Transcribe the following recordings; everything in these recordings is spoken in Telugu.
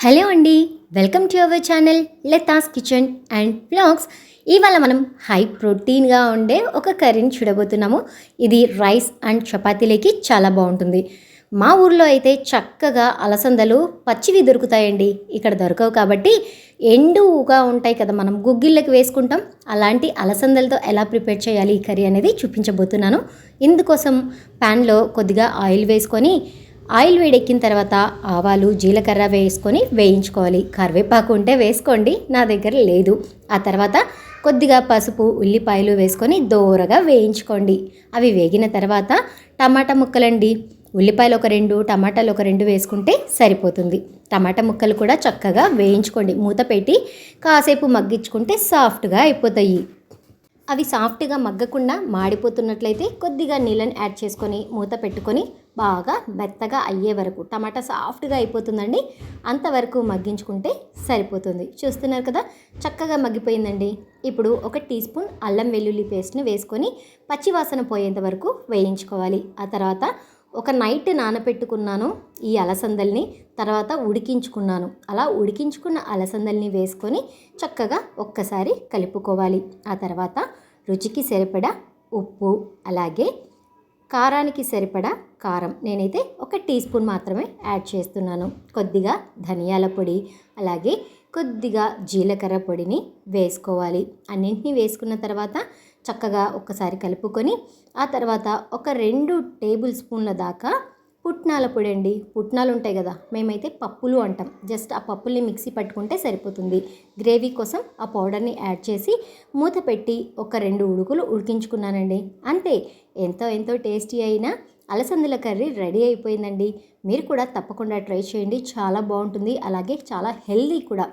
హలో అండి, welcome to our channel Latha's kitchen and vlogs. ఇవాళ మనం హై ప్రోటీన్గా ఉండే ఒక కర్రీని చూడబోతున్నాము. ఇది రైస్ అండ్ చపాతీలకి చాలా బాగుంటుంది. మా ఊర్లో అయితే చక్కగా అలసందలు పచ్చివి దొరుకుతాయండి. ఇక్కడ దొరకవు కాబట్టి ఎండుగా ఉంటాయి కదా, మనం గుగ్గిళ్ళకి వేసుకుంటాం. అలాంటి అలసందలతో ఎలా ప్రిపేర్ చేయాలి ఈ కర్రీ అనేది చూపించబోతున్నాను. ఇందుకోసం ప్యాన్లో కొద్దిగా ఆయిల్ వేసుకొని, ఆయిల్ వేడెక్కిన తర్వాత ఆవాలు జీలకర్ర వేసుకొని వేయించుకోవాలి. కరివేపాకు ఉంటే వేసుకోండి, నా దగ్గర లేదు. ఆ తర్వాత కొద్దిగా పసుపు ఉల్లిపాయలు వేసుకొని దోరగా వేయించుకోండి. అవి వేగిన తర్వాత టమాటా ముక్కలండి, ఉల్లిపాయలు ఒక 2, టమాటాలు ఒక 2 వేసుకుంటే సరిపోతుంది. టమాటా ముక్కలు కూడా చక్కగా వేయించుకోండి. మూత పెట్టి కాసేపు మగ్గించుకుంటే సాఫ్ట్గా అయిపోతాయి. అవి సాఫ్ట్గా మగ్గకుండా మాడిపోతున్నట్లయితే కొద్దిగా నీళ్ళని యాడ్ చేసుకొని మూత పెట్టుకొని బాగా మెత్తగా అయ్యే వరకు, టమాటా సాఫ్ట్గా అయిపోతుందండి, అంతవరకు మగ్గించుకుంటే సరిపోతుంది. చూస్తున్నారు కదా, చక్కగా మగ్గిపోయిందండి. ఇప్పుడు 1 టీ స్పూన్ అల్లం వెల్లుల్లి పేస్ట్ని వేసుకొని పచ్చివాసన పోయేంత వరకు వేయించుకోవాలి. ఆ తర్వాత ఒక నైట్ నానపెట్టుకున్నాను ఈ అలసందల్ని, తర్వాత ఉడికించుకున్నాను. అలా ఉడికించుకున్న అలసందల్ని వేసుకొని చక్కగా ఒక్కసారి కలుపుకోవాలి. ఆ తర్వాత రుచికి సరిపడా ఉప్పు, అలాగే కారానికి సరిపడా కారం, నేనైతే 1 టీ స్పూన్ మాత్రమే యాడ్ చేస్తున్నాను. కొద్దిగా ధనియాల పొడి, అలాగే కొద్దిగా జీలకర్ర పొడిని వేసుకోవాలి. అన్నింటినీ వేసుకున్న తర్వాత చక్కగా ఒక్కసారి కలుపుకొని, ఆ తర్వాత ఒక 2 టేబుల్ స్పూన్ల దాకా పుట్నాల పొడి అండి. పుట్నాలు ఉంటాయి కదా, మేమైతే పప్పులు అంటాం. జస్ట్ ఆ పప్పుల్ని మిక్సీ పట్టుకుంటే సరిపోతుంది. గ్రేవీ కోసం ఆ పౌడర్ని యాడ్ చేసి మూత పెట్టి ఒక 2 ఉడుకులు ఉడికించుకున్నానండి. అంతే, ఎంతో టేస్టీ అయిన అలసందల కర్రీ రెడీ అయిపోయిందండి. మీరు కూడా తప్పకుండా ట్రై చేయండి, చాలా బాగుంటుంది. అలాగే చాలా హెల్దీ కూడా.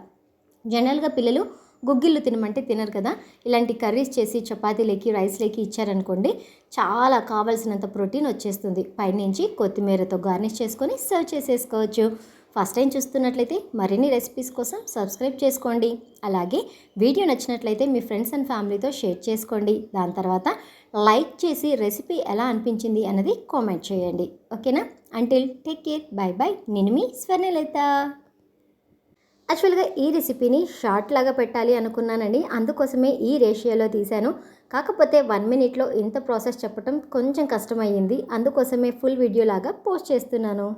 జనరల్గా పిల్లలు గుగ్గిళ్ళు తినమంటే తినరు కదా, ఇలాంటి కర్రీస్ చేసి చపాతీలకి రైస్లోకి ఇచ్చారనుకోండి, చాలా కావాల్సినంత ప్రోటీన్ వచ్చేస్తుంది. పైనుంచి కొత్తిమీరతో గార్నిష్ చేసుకొని సర్వ్ చేసేసుకోవచ్చు. ఫస్ట్ టైం చూస్తున్నట్లయితే మరిన్ని రెసిపీస్ కోసం సబ్స్క్రైబ్ చేసుకోండి. అలాగే వీడియో నచ్చినట్లయితే మీ ఫ్రెండ్స్ అండ్ ఫ్యామిలీతో షేర్ చేసుకోండి. దాని తర్వాత లైక్ చేసి రెసిపీ ఎలా అనిపించింది అన్నది కామెంట్ చేయండి. ఓకేనా? Until take care, by by. నేను మీ స్వర్ణలత. యాక్చువల్గా ఈ రెసిపీని షార్ట్ లాగా పెట్టాలి అనుకున్నానండి, అందుకోసమే ఈ రేషియోలో తీశాను. కాకపోతే 1 మినిట్లో ఇంత ప్రాసెస్ చెప్పడం కొంచెం కష్టమయ్యింది, అందుకోసమే ఫుల్ వీడియో లాగా పోస్ట్ చేస్తున్నాను.